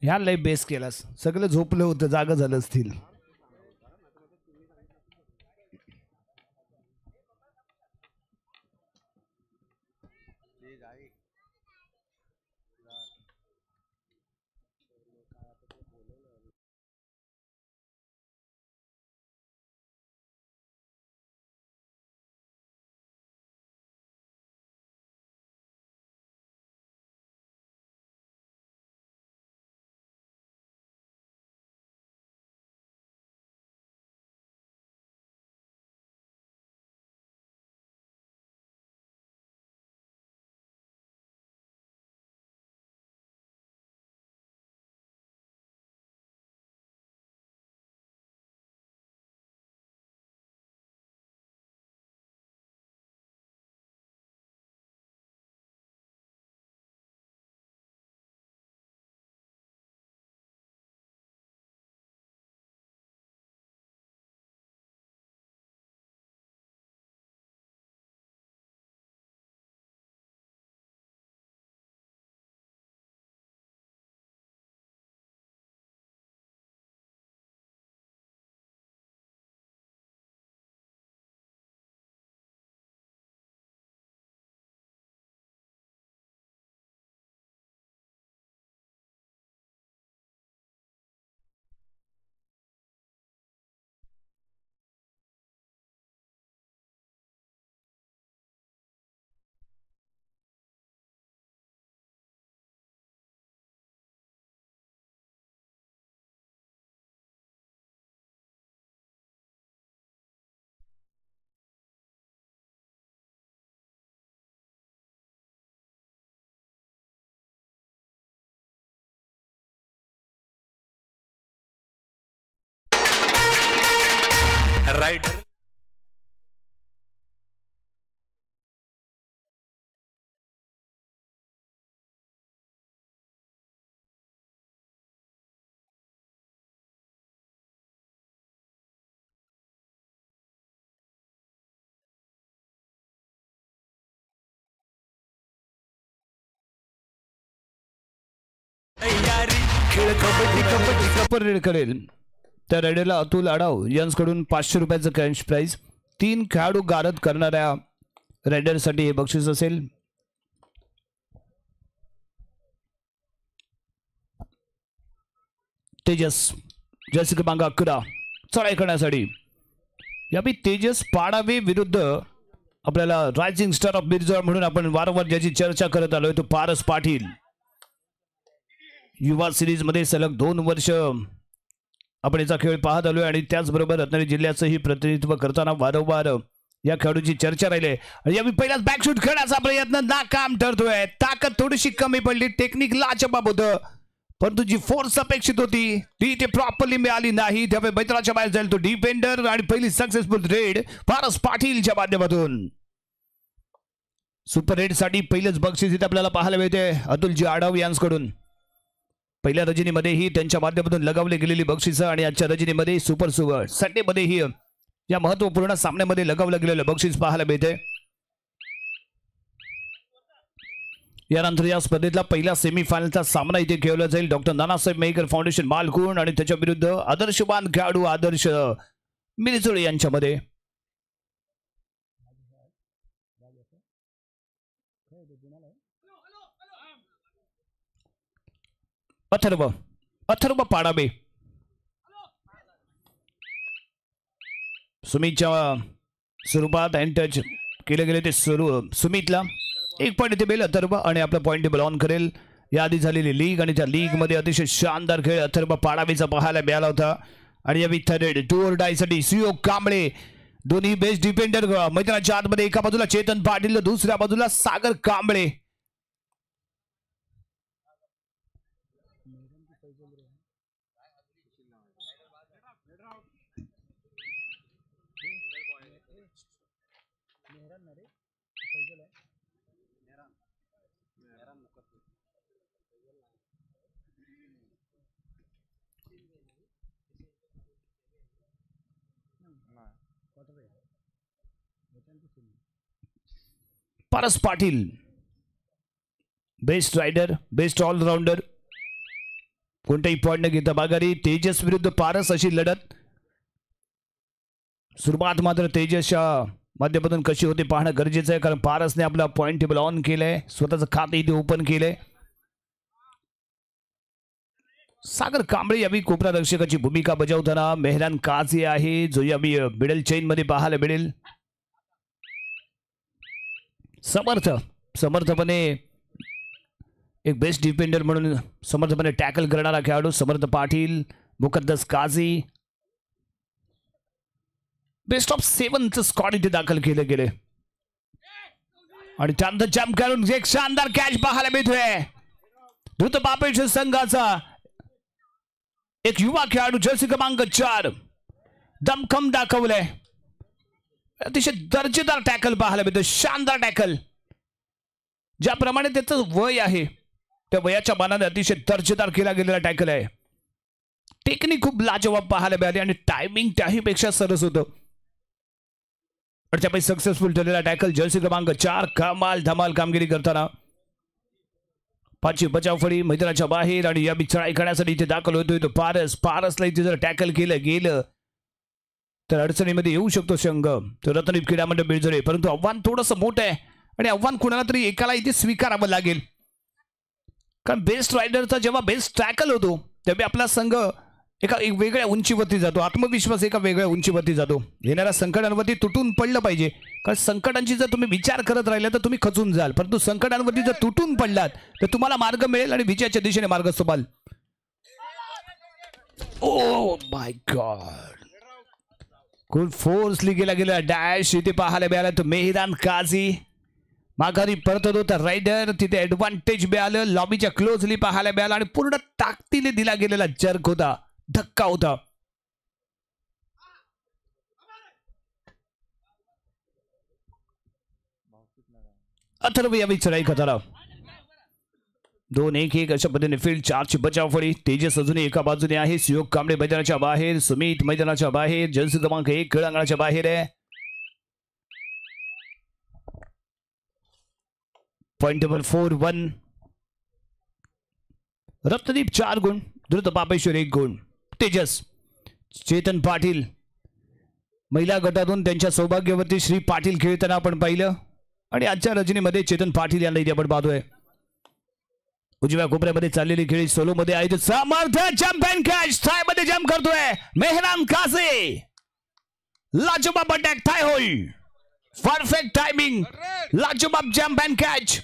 ह्या लय बेस केलास. सगळं झोपलं होतं, जागा झालं असतील. राइडर खेळ कबड्डी कबड्डी कपर रेड करेल. त्या रेडरला अतुल आडाव यांच्याकडून 500 रुपयाचं कॅश प्राइज. 3 खेळाडू गारद करणाऱ्या रेडरसाठी हे बक्षीस असेल. तेजस जर्सी क्रमांक 11 चढाई करण्यासाठी. यावेळी तेजस पाडावे विरुद्ध आपल्याला रायझिंग स्टार ऑफ मिरजोळ म्हणून आपण वारंवार ज्याची चर्चा करत आलोय तो पारस पाटील. युवा सिरीज मध्ये सलग 2 वर्ष आपण याचा खेळ पाहत आलोय आणि त्याचबरोबर रत्नागिरी जिल्ह्याचंही प्रतिनिधित्व करताना वारंवार या खेळाडूची चर्चा राहिली. आणि यावेळी पहिलाच बॅकशूट खेळण्याचा प्रयत्न नाकाम ठरतोय. ताकद थोडीशी कमी पडली, टेक्निक लाजबाब होतं, परंतु जी फोर्स अपेक्षित होती ती ते प्रॉपरली मिळाली नाही. त्यामुळे मैदानाच्या बाहेर जाईल तो डिफेंडर आणि पहिली सक्सेसफुल रेड पारस पाटीलच्या माध्यमातून. सुपर रेड साठी पहिलेच बक्षीस इथे आपल्याला पाहायला मिळते अतुलजी आडाव यांच्याकडून. पहिल्या रजनीमध्येही त्यांच्या माध्यमातून लगावली गेलेली बक्षिसं आणि आजच्या रजनीमध्ये सुपर संडेमध्येही या महत्वपूर्ण सामन्यामध्ये लगावलं गेलेलं बक्षीस पाहायला मिळते. यानंतर या स्पर्धेतला पहिला सेमीफायनलचा सामना इथे खेळला जाईल. डॉक्टर नानासाहेब मेहकर फाउंडेशन मालकुण आणि त्याच्या विरुद्ध आदर्शवान खेळाडू आदर्श मिरजोळे यांच्यामध्ये. अथर्व पाडाबे सुमितच्या स्वरूपात हँड टच केले गेले ते सुमितला 1 पॉईंट इथे बेल अथर्व आणि आपला पॉईंट टेबल ऑन करेल. याआधी झालेली लीग आणि त्या लीग मध्ये अतिशय शानदार खेळ अथर्व पाडाबेचा पाहायला मिळाला होता. आणि या थर्ड 2 or die साठी सीओ कांबळे दोन्ही बेस्ट डिफेंडर मैदानाच्या आतमध्ये. एका बाजूला चेतन पाटील, दुसऱ्या बाजूला Sagar Kamble. Paras Patil best raider, best allrounder. कोणताही पॉइंट न घेता माघारी. तेजस विरुद्ध पारस अशी लढत. सुरुवात मात्र तेजसच्या माध्यमातून कशी होते पाहणं गरजेचं आहे, कारण पारसने आपला पॉइंट टेबल ऑन केलंय, स्वतःचं खातं इथे ओपन केलंय. सागर कांबळे यावी कोपरा रक्षकाची भूमिका बजावताना मेहरान काझी आहे, जो यावी मिडल चेन मध्ये पाहायला मिळेल. समर्थपणे एक बेस्ट डिफेंडर म्हणून समर्थपणे टॅकल करणारा खेळाडू समर्थ पाटील. मुकद्दस काझी बेस्ट ऑफ 7चं स्क्वॉड इथे दाखल केले गेले आणि त्यानंतर जम्प करून एक शानदार कॅच पाहायला मिळतोय. द्रुत पापेश संघाचा एक युवा खेळाडू जर्सी क्रमांक 4 दमखम दाखवलंय. अतिशय दर्जेदार टॅकल पाहायला मिळतं, शानदार टॅकल. ज्याप्रमाणे त्याचं वय आहे त्या वयाच्या मानाने अतिशय दर्जेदार केला गेलेला टॅकल आहे. टेक्निक खूप लाजवाब पाहायला मिळाली आणि टायमिंग त्याहीपेक्षा सरस होतं. त्यापैकी सक्सेसफुल ठरलेला टॅकल जर्सी क्रमांक 4 कमाल धमाल कामगिरी करताना. 5ची बचाव फळी मैदानाच्या बाहेर आणि या चढाई करण्यासाठी इथे दाखल होतोय तो पारसला इथे जर टॅकल केलं गेलं तर अडचणीमध्ये येऊ शकतो संघ तो रत्नदीप क्रीडा मंडळ बिळजोडे. परंतु आव्हान थोडंसं मोठं आहे आणि आव्हान कुणाला तरी एकाला इथे स्वीकारावं लागेल, कारण बेस्ट रायडरचा जेव्हा बेस्ट टॅकल होतो तेव्हा आपला संघ एक वेगळ्या उंचीवरती जातो, आत्मविश्वास एका वेगळ्या उंचीवरती जातो. येणाऱ्या संकटांवरती तुटून पडलं पाहिजे, कारण संकटांची जर तुम्ही विचार करत राहिले तर तुम्ही खचून जाल, परंतु संकटांवरती जर तुटून पडलात तर तुम्हाला मार्ग मिळेल आणि विजयाच्या दिशेने मार्ग सोपाल. ओ माय गॉड, खूप फोर्सली गेला गेला डॅश इथे पाहायला मिळाला. तो मेहरान काझी माघारी परतत होता रायडर, तिथे ऍडव्हान्टेज मिळालं, लॉबीच्या क्लोजली पाहायला मिळाला आणि पूर्ण ताकदीने दिला गेलेला जर्क होता, धक्का होता. अथर्व यावी चढाई करताना 2-1-1 अशा पद्धतीने फील्ड 4ची बचाव फळी. तेजस अजूनही एका बाजूने आहे, सुयोग कांबळे मैदानाच्या बाहेर, सुमित मैदानाच्या बाहेर, जर्सी क्रमांक 1 क्रीडांगणाच्या बाहेर आहे. Point table 4-1. रत्नदीप 4 गुण, द्रुत पापेश्वर 1 गुण. तेजस चेतन पाटील महिला गटातून त्यांच्या सौभाग्यवती श्री पाटील खेळताना आपण पाहिलं आणि आजच्या रजनीमध्ये चेतन पाटील यांना इथे आपण पाहतोय. उजव्या कोपऱ्यामध्ये चाललेली खेळी सोलो मध्ये आहे, समर्थ जम्प अँड कॅच थाय मध्ये जम्प करतोय मेहरान काझी. लाजवाब अटॅक थाय होल्ड, परफेक्ट टायमिंग, लाजवाब जम्प अँड कॅच.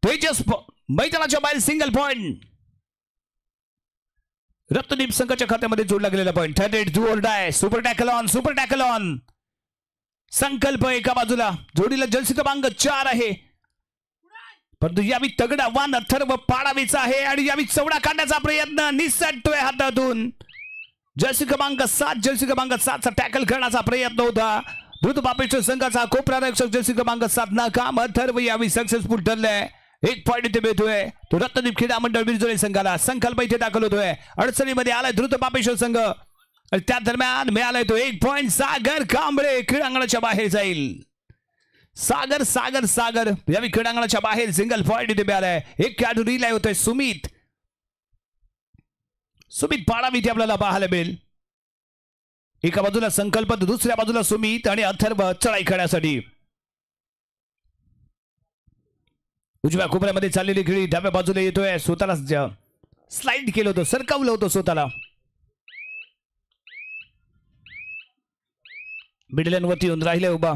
तेजस मैदानाच्या बाहेर सिंगल पॉइंट. रत्नदीप संघाच्या खात्यामध्ये जोडला गेलेला point. 38 do or die, super tackle on, super tackle on. संकल्प एका बाजूला, जोडीला जर्सी क्रमांक 4 आहे, परंतु यावी तगड आव्हान अथर्व पाडावीचा आहे आणि यावी चवडा काढण्याचा प्रयत्न निसटतोय हातातून. जर्सी क्रमांक 7चा टॅकल करण्याचा प्रयत्न होता. द्रुत पापेश्वर संघाचा कोपरा रक्षक जर्सी क्रमांक 7 नाकाम. अथर्व यावी सक्सेसफुल ठरलाय, 1 पॉइंट इथे मिळतोय तो रत्नदीप क्रीडा मंडळ बिळजोडे संघाला. संकल्प इथे दाखल होतोय, अडचणीमध्ये आलाय द्रुत पापेश्वर संघ आणि त्या दरम्यान मिळालाय तो 1 पॉइंट. सागर कांबळे क्रीडांगणाच्या बाहेर जाईल. सागर यावी क्रीडांगणाच्या बाहेर सिंगल पॉइंट इथे मिळालाय. एक खेळाडू रिलाय होतोय सुमित पाडावी इथे आपल्याला पाहायला मिळेल. एका बाजूला संकल्प, दुसऱ्या बाजूला सुमित आणि अथर्व चढाई करण्यासाठी. उजव्या कोपऱ्यामध्ये चाललेली खेळी डाव्या बाजूला येतोय, स्वतःला स्लाइड केलं होतं, सरकवलं होतं स्वतःला. मिडलॅन वरती येऊन राहिले उभा.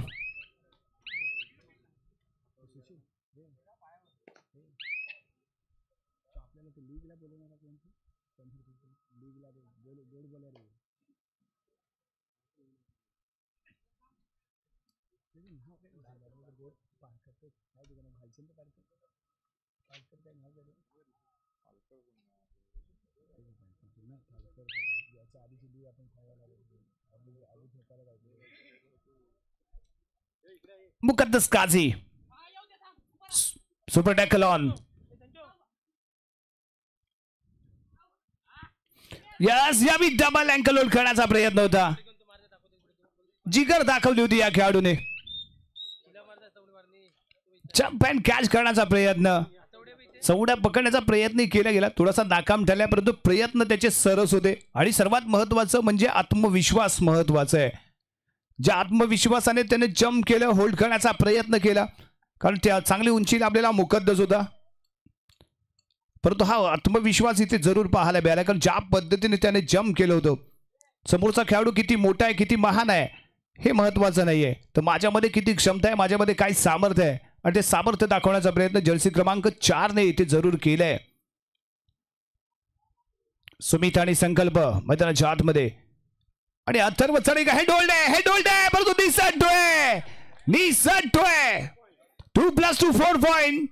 मुकद्दस काझी सुपर टॅकल ऑन. यावी डबल अँकल होल्ड करण्याचा प्रयत्न होता, जिगर दाखवली होती या खेळाडूने. जम्प अँड कॅच करण्याचा प्रयत्न, चौड्या पकडण्याचा प्रयत्न केला गेला, थोडासा नाकाम ठरला, परंतु प्रयत्न त्याचे सरस होते. आणि सर्वात महत्वाचं म्हणजे आत्मविश्वास महत्वाचा आहे. ज्या आत्मविश्वासाने त्याने जम्प केलं, होल्ड करण्याचा प्रयत्न केला, कारण त्या चांगली उंचीला आपल्याला मुकद्दस होता, परंतु हा आत्मविश्वास इथे जरूर पाहायला मिळाला. कारण ज्या पद्धतीने त्याने जम्प केलं होतं, समोरचा खेळाडू किती मोठा आहे, किती महान आहे हे महत्वाचं नाहीये, तर माझ्यामध्ये किती क्षमता आहे, माझ्यामध्ये काय सामर्थ्य आहे, आणि ते सामर्थ्य दाखवण्याचा प्रयत्न जर्सी क्रमांक 4 ने इथे जरूर केलाय. सुमित आणि संकल्प मैदानाच्या आतमध्ये, आणि अथर्व चढी हेड होल्ड आहे, परंतु निसटतोय 2+2 4 पॉइंट.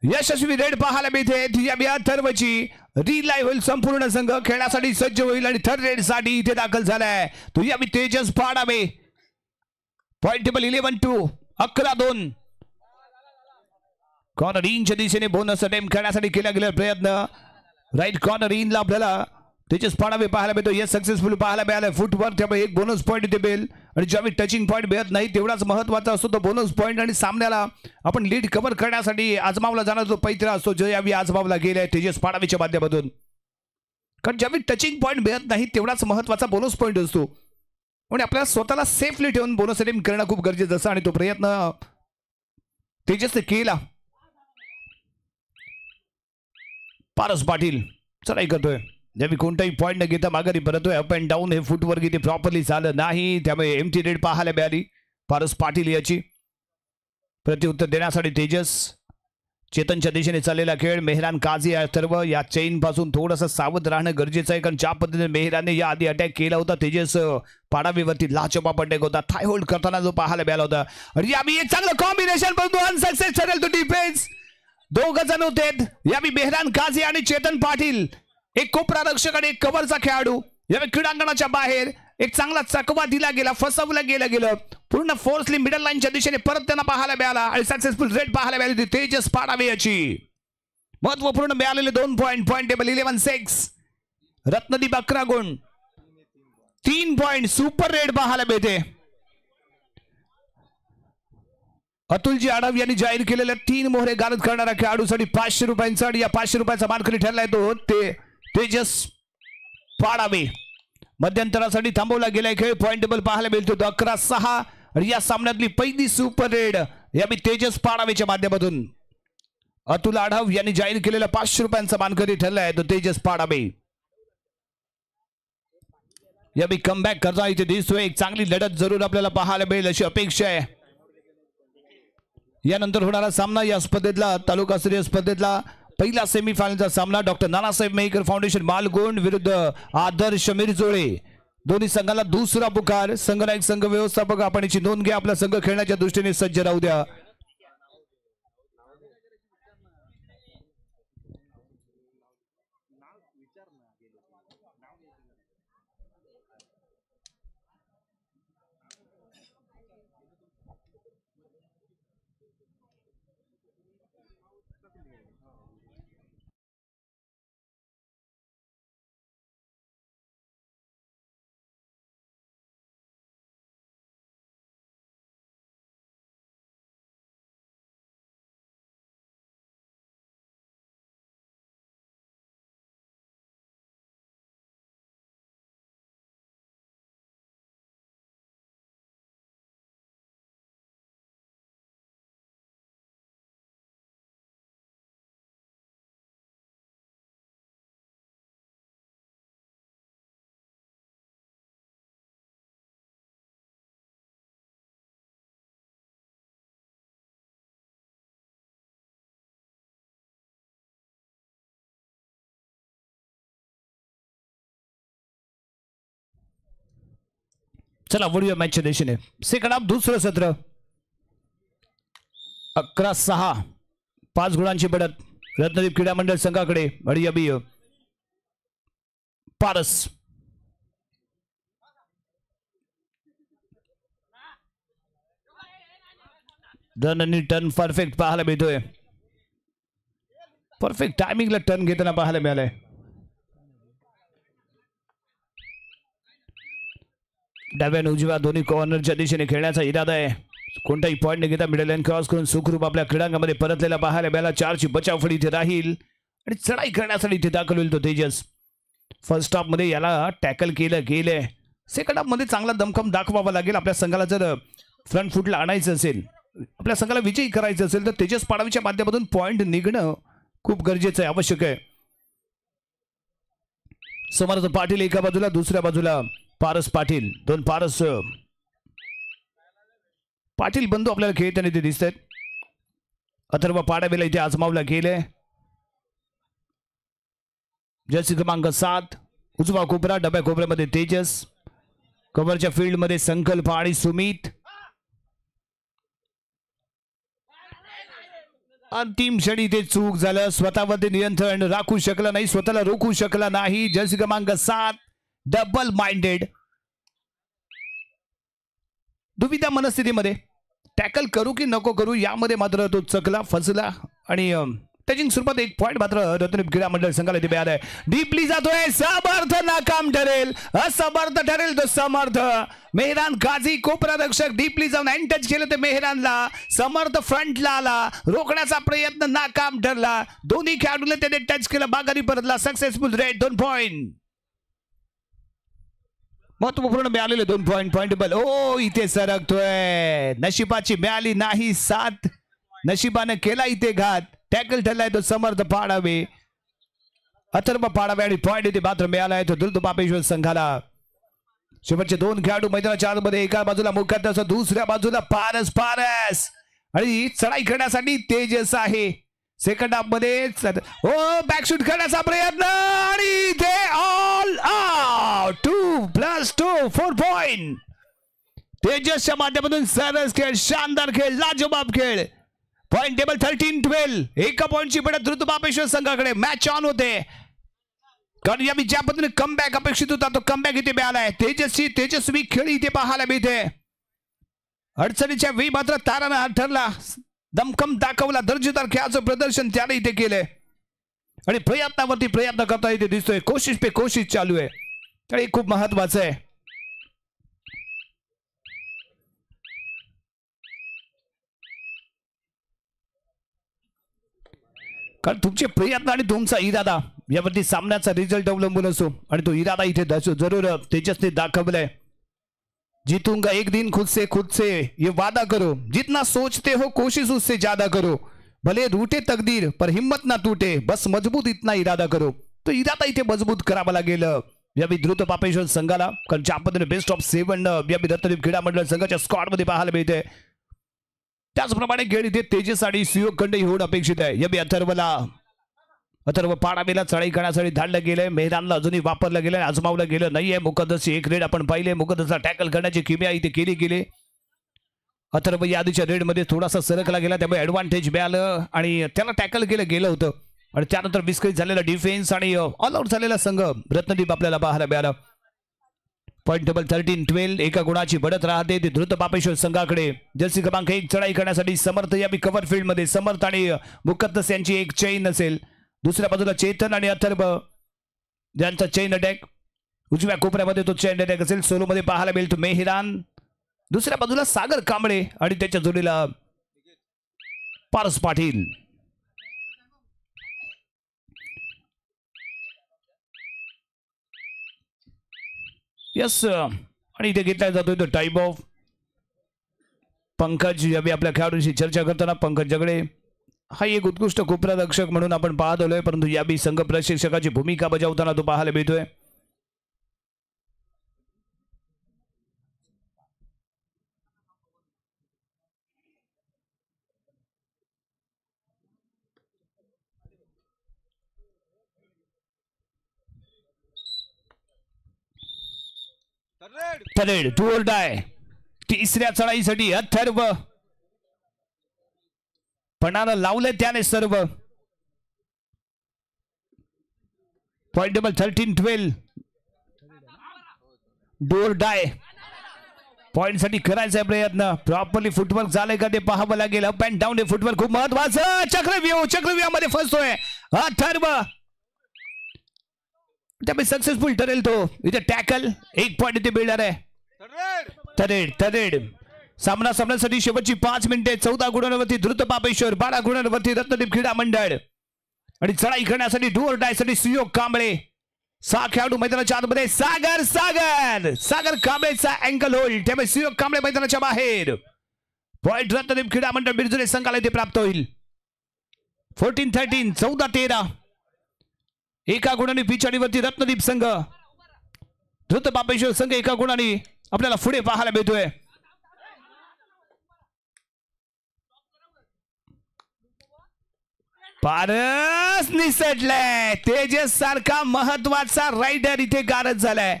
यशस्वी रेड पाहायला मिळते. या अथर्वची रिलाय होईल, संपूर्ण संघ खेळण्यासाठी सज्ज होईल आणि थर्ड रेड साठी इथे दाखल झालाय. तो या तेजस पाडावे. Point table 11-2, 11-2. कॉर्नर इनच्या दिशेने बोनस अटेम्प्ट करण्यासाठी केला गेला प्रयत्न. राईट कॉर्नर इनला आपल्याला तेजस पाडावे पाहायला मिळतो. यस सक्सेसफुल पाहायला मिळाला फुटवर, त्यामुळे एक बोनस पॉईंट इथे मिळेल. आणि ज्यावेळी टचिंग पॉईंट मिळत नाही तेवढाच महत्वाचा असतो तो बोनस पॉईंट. आणि सामन्याला आपण लीड कव्हर करण्यासाठी आजमावला जाणार जो पैत्रा असतो, जो यावेळी आजमावला गेलाय तेजस पाडावेच्या माध्यमातून. कारण ज्यावेळी टचिंग पॉईंट मिळत नाही तेवढाच महत्वाचा बोनस पॉईंट असतो, आणि आपल्याला स्वतःला सेफली ठेवून बोनस अटेम्प्ट करणं खूप गरजेचं असतं, आणि तो प्रयत्न तेजसने केला. पारस पाटील चढाई करतोय, ज्यावेळी कोणताही पॉईंट न घेता माघारी परतोय. अप अँड डाऊन हे फुटवर किती प्रॉपरली झालं नाही, त्यामुळे एमटी रेड पाहायला मिळाली पारस पाटील याची. प्रत्युत्तर देण्यासाठी तेजस, चेतनच्या दिशेने चाललेला खेळ. मेहरान काझी अथर्व या चेन पासून थोडंसं सावध राहणं गरजेचं आहे, कारण ज्या पद्धतीने मेहरानने या आधी अटॅक केला होता तेजस पाडावेवरती लाचोपाप अटॅक होता, थाय होल्ड करताना जो पाहायला मिळाला होता. आणि यावेळी एक चांगलं कॉम्बिनेशन, परंतु अनसक्सेस ठरेल तो डिफेन्स. दोघ जण होते यावेळी मेहरान काझी आणि चेतन पाटील, एक कोपरा रक्षक आणि एक कव्हरचा खेळाडू. यावेळी क्रीडांगणाच्या बाहेर एक चांगला चकवा दिला गेला, फसवलं गेलं पूर्ण फोर्सली मिडल लाईनच्या दिशेने परत त्यांना पाहायला मिळाला, आणि सक्सेसफुल रेड पाहायला मिळाली तेजस पाडावे याची. महत्वपूर्ण मिळालेले 2 पॉइंट. Point table 11-6. रत्नदीप 11 गुण, 3 पॉइंट. सुपर रेड पाहायला मिळते. अतुलजी आडव यांनी जाहीर केलेल्या 3 मोहरे गारद करणाऱ्या खेळाडूसाठी 500 रुपयांचा, आणि या 500 रुपयाचा मानकरी ठरलाय तो तेजस पाडावे. मध्यंतरासाठी थांबवला गेलाय खेळ. पॉइंट टेबल पाहायला मिळतो 11-6, आणि या सामन्यातली पहिली सुपर रेड यावेळी तेजस पाडावेच्या माध्यमातून. अतुल आढाव यांनी जाहीर केलेला 500 रुपयांचा मानकरी ठरलाय तो तेजस पाडावे. यावेळी कमबॅक करता इथे दिसतोय. एक चांगली लढत जरूर आपल्याला पाहायला मिळेल अशी अपेक्षा आहे. यानंतर होणारा सामना या स्पर्धेतला तालुकास्तरीय स्पर्धेतला पहिला सेमीफायनलचा सामना डॉक्टर नानासाहेब मेहकर फाउंडेशन मालगुंड विरुद्ध आदर्श मिरजोळे. दोन्ही संघाला दुसरा पुकार. संघनायक संघ व्यवस्थापक आपण याची नोंद घ्या. आपला संघ खेळण्याच्या दृष्टीने सज्ज राहू द्या. चला वळूया मॅचच्या दिशेने. सेकंड हाफ दुसरं सत्र. 11-6, 5 गुणांची बढत रत्नदीप क्रीडा मंडळ संघाकडे. आणि अबी पारस रन आणि टर्न परफेक्ट पाहायला मिळतोय. परफेक्ट टायमिंगला टर्न घेताना पाहायला मिळालंय. डाव्या उजव्या दोन्ही कॉर्नरच्या दिशेने खेळण्याचा इरादा आहे. कोणताही पॉईंट न घेता मिडल लाईन क्रॉस करून सुखरूप आपल्या क्रीडांगणामध्ये परतलेला पाहायला मिळाला. 4ची बचाव फळी इथे राहील आणि चढाई करण्यासाठी इथे दाखल होईल तो तेजस. फर्स्ट हाफ मध्ये याला टॅकल केलंय. सेकंड हाफ मध्ये चांगला दमखम दाखवावा लागेल आपल्या संघाला. जर फ्रंट फुटला आणायचं असेल, आपल्या संघाला विजयी करायचं असेल, तर तेजस पाडवीच्या माध्यमातून पॉईंट निघणं खूप गरजेचं आहे, आवश्यक आहे. समर्थ पाटील एका बाजूला, दुसऱ्या बाजूला पारस पाटील. दोन पारस पाटील बंधू आपल्याला खेळताना इथे दिसत आहेत. अथर्व पाडावेला इथे आजमावला गेले. जर्सी क्रमांक 7 उजवा कोपरा, डब्या कोपऱ्यामध्ये तेजस, कव्हरच्या फील्ड मध्ये संकल्प आणि सुमित. अंतिम क्षणी ते चूक झालं. स्वतःवरती नियंत्रण राखू शकला नाही, स्वतःला रोखू शकला नाही. जर्सी क्रमांक 7 डबल माइंडेड, दुविधा मनस्थितीमध्ये टॅकल करू की नको करू यामध्ये मात्र तो चकला, फसला आणि त्याची स्वरूपात एक पॉईंट मात्र रत्नदीप क्रीडा मंडळ संघाला इथे मिळाला आहे. डीपली जातोय, समर्थ नाकाम ठरेल, असमर्थ ठरेल तो समर्थ. मेहरान गाझी कोपरा रक्षक डीपली जाऊन एंड टच केलं ते मेहरानला. समर्थ फ्रंटला आला, रोखण्याचा प्रयत्न नाकाम ठरला. दोन्ही खेळाडूला त्याने टच केलं, बागारी परतला. सक्सेसफुल रेड, 2 पॉईंट महत्वपूर्ण मिळालेले 2 पॉईंट पॉइंटेबल. ओ इथे सरकतोय, नशिबाची मिळाली नाही साथ, नशिबाने केला इथे घात. टॅकल ठरलाय तो समर्थ पाडावे, अथर्व पाडावे आणि पॉईंट इथे मात्र मिळाला आहे तो दुर्दुपापेश्वर संघाला. शेवटचे 2 खेळाडू मैदानाच्या आतमध्ये, एका बाजूला मुकाद्दस, दुसऱ्या बाजूला पारस आणि चढाई करण्यासाठी तेजस आहे. सेकंड हाफ मध्ये बॅकशूट करण्याचा प्रयत्न आणि इथे ऑल आउट. 2+2 4 पॉईंट. तेजसच्या माध्यमातून सरस खेळ, शानदार खेळ, लाजवाब खेळ. पॉईंट टेबल 13-12, एका पॉईंटची पडत द्रुतपापेश्वर संघाकडे. मॅच ऑन होते, कारण या ज्या पद्धतीने कमबॅक अपेक्षित होता तो कमबॅक इथे मिळालाय. तेजस्वी खेळ इथे पाहायला मिळते. अडचणीच्या वेळी मात्र तारानं हात ठरला, दमखम दाखवला, दर्जेदार खेळाचं प्रदर्शन त्याने इथे केलंय आणि प्रयत्नावरती प्रयत्न करता इथे दिसतोय. कोशिश पे कोशिश चालू आहे, तर खूप महत्वाचं आहे. कारण तुमचे प्रयत्न आणि तुमचा इरादा यावरती सामन्याचा रिझल्ट अवलंबून असतो आणि तो इरादा इथे जरूर तेजसने दाखवलाय. जीतूंगा एक दिन खुद से ये वादा करो, जितना सोचते हो कोशिश उससे ज्यादा करो, भले रूठे तकदीर पर हिम्मत ना टूटे, बस मजबूत इतना इरादा करो. तो इरादा इथे मजबूत करावा लागेल यावी द्रुतपापेश्वर संघाला. कारण ज्या पद्धतीने बेस्ट ऑफ 7 यावी रत्नदीप क्रीडा मंडळ संघाच्या स्क्वॉड मध्ये पाहायला मिळते, त्याचप्रमाणे खेळ इथे तेजस आणि सुयोग खंड होणं अपेक्षित आहे. यावी अथर्व पाडावेला चढाई करण्यासाठी धाडलं गेलंय. मेहरानला अजूनही वापरलं गेलं, आजमावलं गेलं नाहीये. मुकद्दस एक रेड आपण पाहिले, मुकद्दसला टॅकल करण्याची किमया इथे केली गेली. अथर्व या आधीच्या रेड मध्ये थोडासा सरकला गेला, त्यामुळे ऍडव्हान्टेज मिळालं आणि त्याला टॅकल केलं गेलं होतं आणि त्यानंतर विस्कळीत झालेला डिफेन्स आणि ऑल आउट झालेला संघ रत्नदीप आपल्याला पाहायला मिळाला. पॉईंट टेबल 13-12, एका गुणाची बढ़त राहते ती द्रुतपापेश्वर संघाकडे. जर्सी क्रमांक 1 चढाई करण्यासाठी समर्थ यावी कव्हर फील्ड मध्ये. समर्थ आणि मुकद्दस यांची एक चेन असेल, दुसऱ्या बाजूला चेतन आणि अथर्व ज्यांचा चेन अटॅक. उजव्या कोपऱ्यामध्ये तो चेन अटॅक असेल. सोलो मध्ये पाहायला मिळेल तो मेहरान, दुसऱ्या बाजूला सागर कांबळे आणि त्याच्या जोडीला पारस पाटील. यस, आणि इथे घेतला जातोय तो टाइप ऑफ पंकज यावी आपल्या खेळाडूंशी चर्चा करताना. पंकज जगडे हा एक उत्कृष्ट कोपरा रक्षक म्हणून आपण पाहत आलोय, परंतु यावी संघ प्रशिक्षकाची भूमिका बजावताना तो पाहायला मिळतोय. थरेड टू ऑर डाय, तिसऱ्या चढाईसाठी अथर्व पणाला लावले त्याने सर्व. Point table 13-12, do or die. Point साठी करायचा प्रयत्न, प्रॉपरली फुटवर्क झालंय का ते पाहावं लागेल. अप अँड डाऊन हे फुटवर्क खूप महत्वाचं. चक्रव्यूहामध्ये फसतोय अथर्व, त्यामुळे सक्सेसफुल ठरेल तो. इथे टॅकल, एक पॉइंट इथे मिळणार आहे. थरेड सामना सामन्यासाठी शेवटची 5 मिनिटे. 14 गुणांवरती द्रुत पापेश्वर, 12 गुणांवरती रत्नदीप क्रीडा मंडळ आणि चढाई करण्यासाठी डू ऑर डाय साठी सुयोग कांबळे. 6 खेळाडू मैदानाच्या आतमध्ये. सागर कांबळेचा अँकल होल्ड, त्यामुळे सुयोग कांबळे मैदानाच्या बाहेर. पॉइंट रत्नदीप क्रीडा मंडळ बिरजुले संघाला इथे प्राप्त होईल. 14-13, 14-13. एका गुणाने पिछाडीवरती रत्नदीप संघ. द्रुत पापेश्वर संघ एका गुणाने आपल्याला पुढे पाहायला मिळतोय. पारस निसटलाय. तेजस सारखा महत्वाचा रायडर इथे गारद झालाय.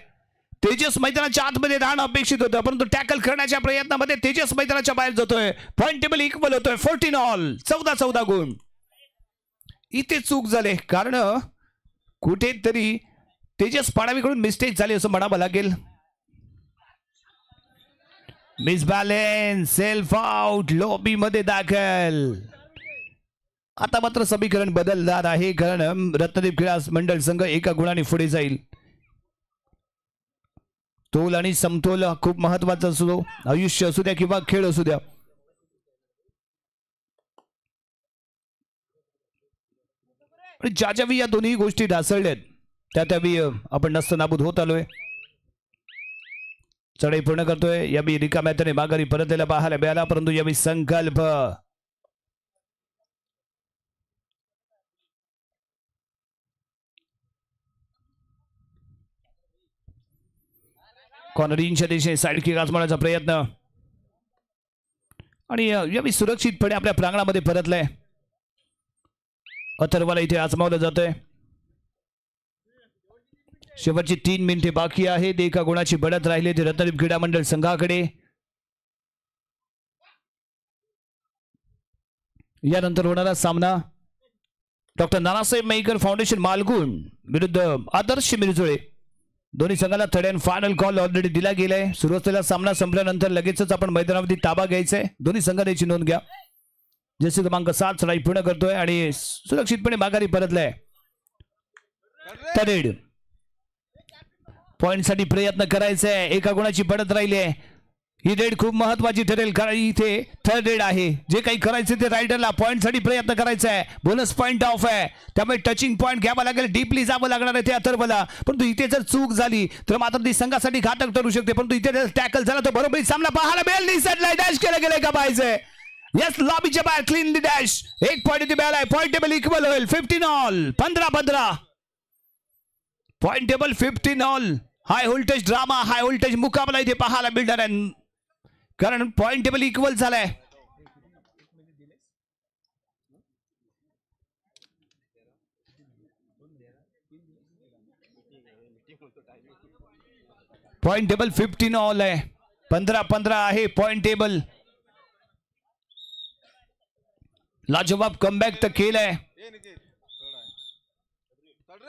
तेजस मैदानाच्या आतमध्ये राहणं अपेक्षित होतं, परंतु टॅकल करण्याच्या प्रयत्नामध्ये तेजस मैदानाच्या बाहेर जातोय. पॉइंट टेबल इक्वल होतोय. 14 ऑल, 14 गुण. इथे चूक झाले, कारण कुठेतरी तेजस पाडावीकडून मिस्टेक झाली असं म्हणावं लागेल. मिसबॅलेन्स, सेल्फ आउट, लॉबी मध्ये दाखल. आता मात्र समीकरण बदलणार आहे, कारण रत्नदीप क्रीडा मंडळ संघ एका गुणाने पुढे जाईल. तोल आणि समतोल खूप महत्वाचा असतो. आयुष्य असू द्या किंवा खेळ असू द्या. ज्यावी या दोन्ही गोष्टी ढासळल्यात त्यावी आपण नस्त नाबूद होत आलोय. चढाई पूर्ण करतोय. यावी रिकाम्या त्याने माघारी परतलेला पाहायला मिळाला, परंतु यावी संकल्प. कॉर्नरिंगच्या दिशेने साईड किक आजमावण्याचा प्रयत्न आणि यावी सुरक्षितपणे आपल्या प्रांगणामध्ये परतलाय. अथर्वला इथे आजमावलं जातंय. शेवटची 3 मिनिटे बाकी आहेत. एका गुणाची बढत राहिली ते रत्नदीप क्रीडा मंडळ संघाकडे. यानंतर होणारा सामना डॉक्टर नानासाहेब मेहकर फाउंडेशन मालगुण विरुद्ध आदर्श मिरजुळे. दोन्ही संघाला third and final call already दिला गेलाय. सुरू असलेला सामना संपल्यानंतर लगेचच आपण मैदानावरती ताबा घ्यायचा आहे. दोन्ही संघाची नोंद घ्या. जसे क्रमांक 7 चढाई पूर्ण करतोय आणि सुरक्षितपणे माघारी परतलाय. थर्ड पॉइंट साठी प्रयत्न करायचा आहे. एका गुणाची बढत राहिली आहे. ही रेड खूप महत्वाची ठरेल, कारण इथे थर्ड रेड आहे. जे काही करायचं ते रायडरला पॉइंट साठी प्रयत्न करायचा आहे. बोनस पॉइंट ऑफ आहे, त्यामुळे टचिंग पॉइंट घ्यावा लागेल. डीपली जावं लागणार आहे ते अथर्वला. परंतु इथे जर चूक झाली तर मात्र ती संघासाठी घातक ठरू शकते. परंतु इथे जर टॅकल झाला तर बरोबर सामना पाहायला मिळेल. निसटलाय, डॅश केलं गेलंय का पाहिजे. यस, लॉबीच्या बाहेर क्लीन दी डॅश. 1 पॉइंट इथे मिळालाय. पॉइंट टेबल इक्वल होईल. 15 all, 15-15. Point table 15 all. High voltage drama, high voltage मुकाबला इथे पाहायला मिळणार आहे, कारण पॉइंट टेबल इक्वल झालाय. पॉइंट टेबल 15 ऑल आहे. 15-15 आहे पॉइंट टेबल. लाजवाब कमबॅक तर केलाय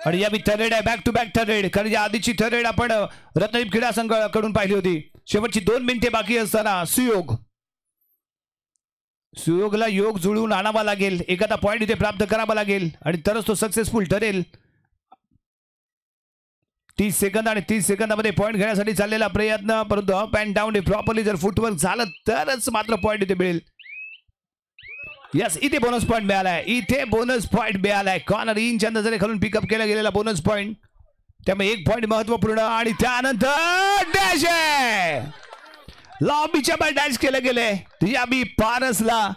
आणि या थर्ड आहे. बॅक टू बॅक थर्ड, कारण या आधीची थर्ड आपण रत्नदीप क्रीडा संघाकडून पाहिली होती. शेवटची 2 मिनिटे बाकी असताना सुयोगला योग जुळवून आणावा लागेल. एखादा पॉइंट इथे प्राप्त करावा लागेल आणि तरच तो सक्सेसफुल ठरेल. 30 सेकंद आणि 30 सेकंदामध्ये पॉइंट घेण्यासाठी चाललेला प्रयत्न, परंतु अप अँड डाऊन प्रॉपरली जर फुटवर्क झालं तरच मात्र पॉइंट इथे मिळेल. यस, इथे बोनस पॉइंट मिळालाय. इथे बोनस पॉइंट मिळालाय. कॉर्नर इंच्या नजरे खालून पिकअप केला गेलेला बोनस पॉइंट, त्यामुळे 1 पॉइंट महत्वपूर्ण. आणि त्यानंतर डॅश आहे. लॉबीच्या बाहेर डॅश केलं गेले. याबी पारसला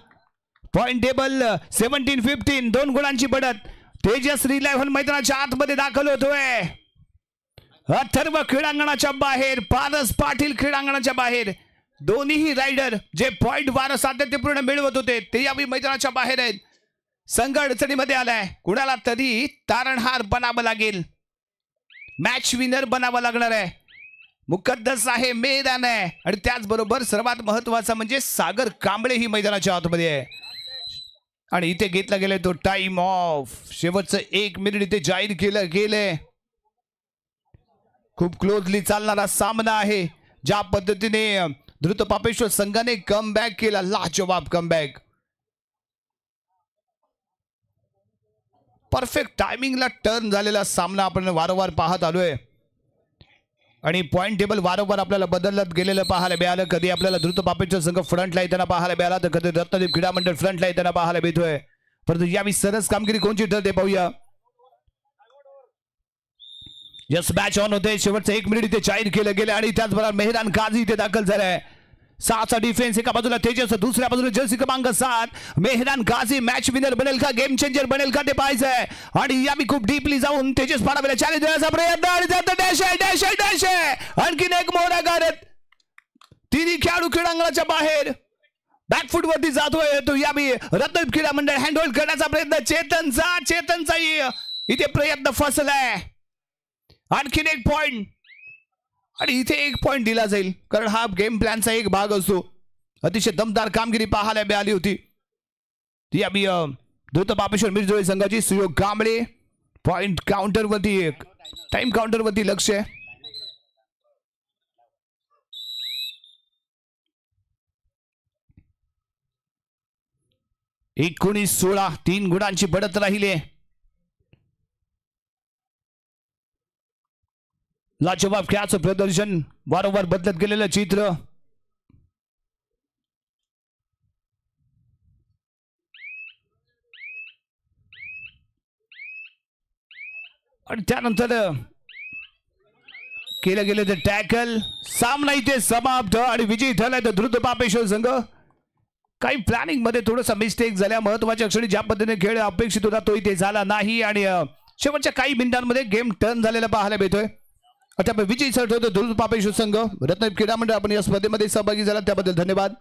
पॉइंट टेबल 17-15, 2 गुणांची बढत. तेजस रिलायव्हन मैदानाच्या आतमध्ये दाखल होतोय. अथर्व क्रीडांगणाच्या बाहेर, पारस पाटील क्रीडांगणाच्या बाहेर. दोन्हीही रायडर जे पॉइंट वार सातत्यपूर्ण मिळवत होते ते यावेळी मैदानाच्या बाहेर आहेत. संघ अडचणीमध्ये आलाय. कुणाला तरी तारणहार बनावं लागेल, मॅच विनर बनावं लागणार आहे. मुकद्दस आहे, मैदान आहे आणि त्याचबरोबर सर्वात महत्वाचा म्हणजे सागर कांबळे ही मैदानाच्या आतमध्ये आहे. आणि इथे घेतला गेलाय तो टाइम ऑफ. शेवटचं 1 मिनिट इथे जाहीर केलं गेलंय. खूप क्लोजली चालणारा सामना आहे. ज्या पद्धतीने द्रुत पापेश्वर संघाने कमबॅक केला, लाजवाब कमबॅक. परफेक्ट टायमिंगला टर्न झालेला सामना आपण वारंवार पाहत आलोय. आणि पॉईंट टेबल वारंवार आपल्याला बदलत गेलेलं पाहायला मिळालं. कधी आपल्याला द्रुत पापेचा संघ फ्रंटला येताना पाहायला मिळाला तर कधी रत्नदीप क्रीडा मंडळ फ्रंटला येताना पाहायला मिळतोय. परंतु यावेळी सरस कामगिरी कोणची ठरते पाहूया. यस मॅच ऑन होते. शेवटचं 1 मिनिट इथे जाहीर केलं गेलं आणि त्याचबरोबर मेहरान गाझी इथे दाखल झालाय. 6चा डिफेन्स एका बाजूला तेजस दुसऱ्या बाजूला जर्सी क्रमांक 7 मेहरान गाझी मॅच विनर बनेल का गेम चेंजर बनेल का ते पाहायचंय. आणि यावी खूप डीपली जाऊन तेजस पाडावेला चॅलेंज देण्याचा प्रयत्न आणि त्यात डॅश आहे डॅश आहे डॅश आहे आणखीन एक मोहरा गारत तिन्ही खेळाडू क्रीडांगणाच्या बाहेर बॅकफुट वरती जातोय. तो यावी रत्नदीप क्रीडा मंडळ हँडहोल्ड करण्याचा प्रयत्न चेतनचाही इथे प्रयत्न फसलाय. आणखीन एक पॉइंट आणि इथे 1 पॉइंट दिला जाईल कारण हा गेम प्लॅनचा एक भाग असतो. अतिशय दमदार कामगिरी पाहायला मिळाली होती. ती आम्ही द्रुत पापेश्वर मिरजोळी संघाची सुयोग कांबळे पॉइंट काउंटरवरती टाइम काउंटरवरती लक्ष आहे. एक 19-16 3 गुणांची बढत राहिली. लाजवाब खेळाचं प्रदर्शन वारंवार बदलत गेलेलं चित्र. आणि त्यानंतर केलं गेलं ते टॅकल. सामना इथे समाप्त आणि विजयी ठरलाय तर द्रुत पापेश्वर संघ. काही प्लॅनिंग मध्ये थोडासा मिस्टेक झाल्या. महत्वाच्या क्षणी ज्या पद्धतीने खेळ अपेक्षित होता तो इथे झाला नाही आणि शेवटच्या काही मिनिटांमध्ये गेम टर्न झालेला पाहायला मिळतोय. आता विजयी ठरतो द्रुत पापेश्वर संघ. रत्नदीप क्रीडा मंडळ आपण या स्पर्धेमध्ये सहभागी झाला त्याबद्दल धन्यवाद.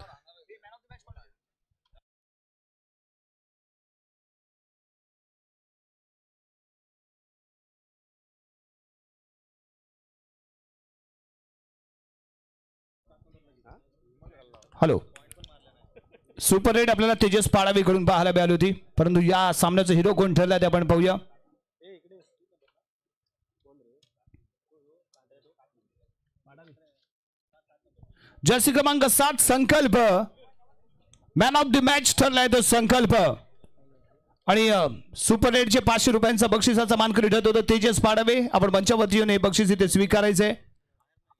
हॅलो सुपर रेड आपल्याला तेजस पाडावी कडून पाहायला मिळाली होती. परंतु या सामन्याचा हिरो कोण ठरला ते आपण पाहूया. जर्सी क्रमांक 7 संकल्प मॅन ऑफ द मॅच ठरलाय तो संकल्प. आणि सुपर रेडचे 500 रुपयांचा बक्षिसाचा मानकरी ठरत होता तेजस पाडावे. आपण मंचावरती येऊन हे बक्षीस इथे स्वीकारायचंय.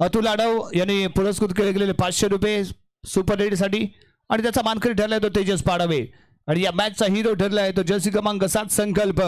अतुल आडव यांनी पुरस्कृत केले गेलेले 500 रुपये सुपर रेड साठी आणि त्याचा मानकरी ठरलाय तो तेजस पाडावे. आणि या मॅचचा हिरो ठरलाय तो जर्सी क्रमांक 7 संकल्प.